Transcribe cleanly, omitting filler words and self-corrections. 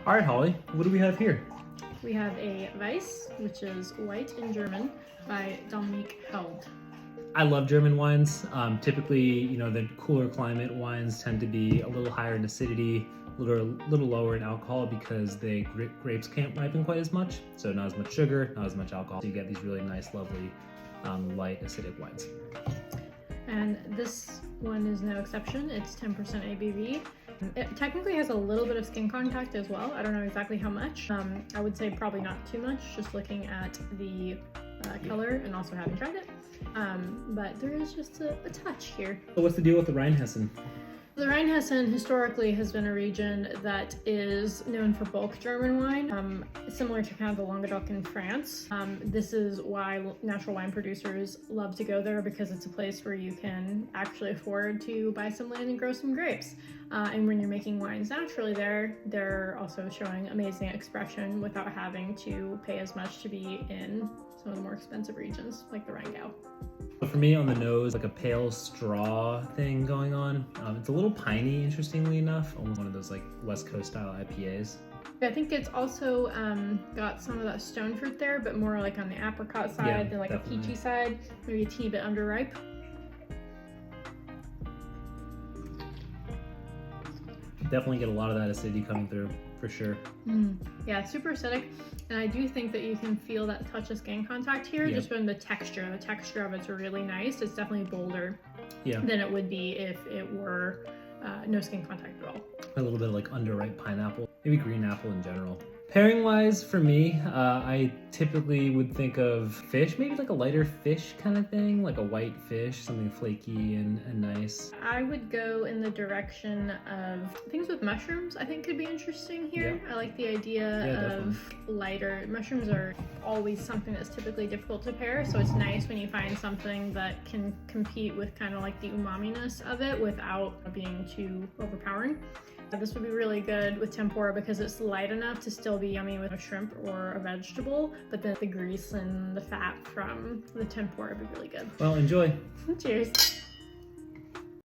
All right, Holly, what do we have here? We have a Weiss, which is white in German, by Dominik. I love German wines. Typically, you know, the cooler climate wines tend to be a little higher in acidity, a little lower in alcohol because the grapes can't ripen quite as much. So not as much sugar, not as much alcohol. So you get these really nice, lovely, light acidic wines. And this one is no exception. It's 10% ABV. It technically has a little bit of skin contact as well. I don't know exactly how much. I would say probably not too much, just looking at the color and also having tried it. But there is just a touch here. So what's the deal with the Rheinhessen? The Rheinhessen historically has been a region that is known for bulk German wine, similar to kind of the Languedoc in France. This is why natural wine producers love to go there, because it's a place where you can actually afford to buy some land and grow some grapes. And when you're making wines naturally there, they're also showing amazing expression without having to pay as much to be in some of the more expensive regions like the Rheingau. For me, on the nose, like a pale straw thing going on. It's a little piney, interestingly enough, almost one of those like West Coast style IPAs. I think it's also got some of that stone fruit there, but more like on the apricot side than like definitely. A peachy side, maybe a teeny bit underripe. Definitely get a lot of that acidity coming through, for sure. Yeah, super acidic, and I do think that you can feel that touch of skin contact here, just from the texture. The texture of it's really nice. It's definitely bolder than it would be if it were no skin contact at all. A little bit of like underripe pineapple, maybe green apple in general. Pairing wise, for me, I typically would think of fish, maybe like a lighter fish kind of thing, like a white fish, something flaky and nice. I would go in the direction of things with mushrooms. I think could be interesting here. I like the idea of lighter. Mushrooms are always something that's typically difficult to pair, so it's nice when you find something that can compete with kind of like the umami-ness of it without being too overpowering. This would be really good with tempura because it's light enough to still be yummy with a shrimp or a vegetable, but then the grease and the fat from the tempura would be really good. Well, enjoy. Cheers.